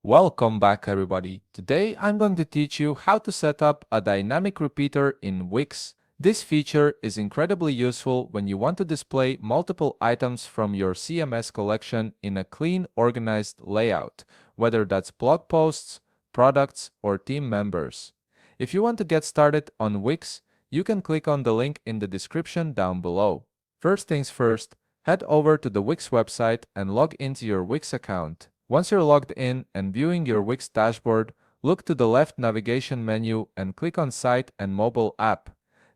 Welcome back everybody. Today I'm going to teach you how to set up a dynamic repeater in Wix. This feature is incredibly useful when you want to display multiple items from your CMS collection in a clean, organized layout, whether that's blog posts, products, or team members. If you want to get started on Wix, you can click on the link in the description down below. First things first, head over to the Wix website and log into your Wix account. Once you're logged in and viewing your Wix dashboard, look to the left navigation menu and click on Site and Mobile App.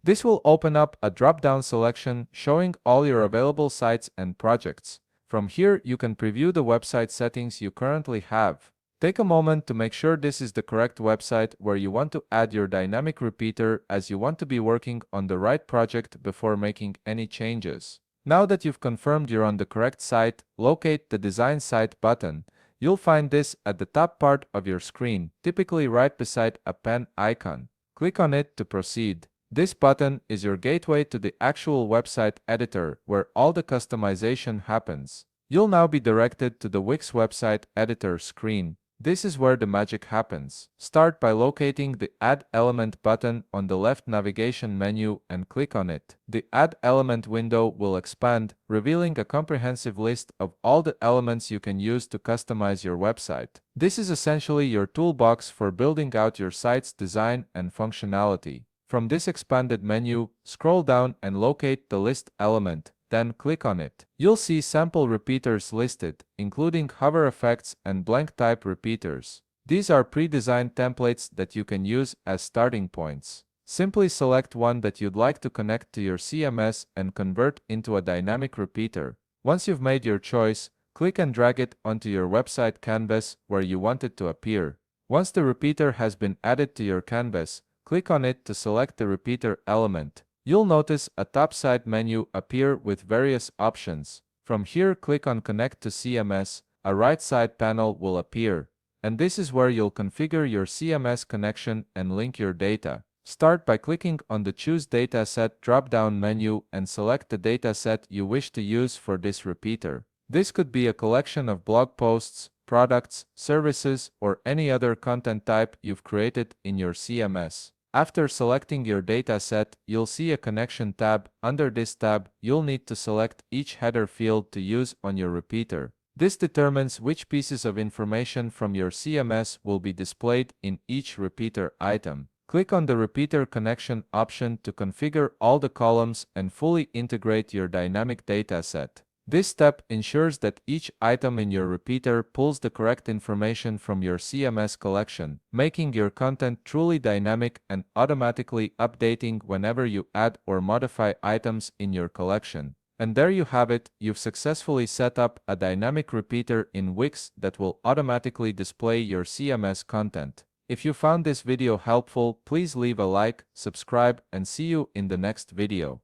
This will open up a drop-down selection showing all your available sites and projects. From here, you can preview the website settings you currently have. Take a moment to make sure this is the correct website where you want to add your dynamic repeater, as you want to be working on the right project before making any changes. Now that you've confirmed you're on the correct site, locate the Design Site button. You'll find this at the top part of your screen, typically right beside a pen icon. Click on it to proceed. This button is your gateway to the actual website editor where all the customization happens. You'll now be directed to the Wix website editor screen. This is where the magic happens. Start by locating the Add Element button on the left navigation menu and click on it. The Add Element window will expand, revealing a comprehensive list of all the elements you can use to customize your website. This is essentially your toolbox for building out your site's design and functionality. From this expanded menu, scroll down and locate the List element. Then click on it. You'll see sample repeaters listed, including hover effects and blank type repeaters. These are pre-designed templates that you can use as starting points. Simply select one that you'd like to connect to your CMS and convert into a dynamic repeater. Once you've made your choice, click and drag it onto your website canvas where you want it to appear. Once the repeater has been added to your canvas, click on it to select the repeater element. You'll notice a top side menu appear with various options. From here, click on Connect to CMS. A right side panel will appear, and this is where you'll configure your CMS connection and link your data. Start by clicking on the Choose Dataset drop-down menu and select the dataset you wish to use for this repeater. This could be a collection of blog posts, products, services, or any other content type you've created in your CMS. After selecting your dataset, you'll see a Connection tab. Under this tab, you'll need to select each header field to use on your repeater. This determines which pieces of information from your CMS will be displayed in each repeater item. Click on the Repeater Connection option to configure all the columns and fully integrate your dynamic dataset. This step ensures that each item in your repeater pulls the correct information from your CMS collection, making your content truly dynamic and automatically updating whenever you add or modify items in your collection. And there you have it, you've successfully set up a dynamic repeater in Wix that will automatically display your CMS content. If you found this video helpful, please leave a like, subscribe, and see you in the next video.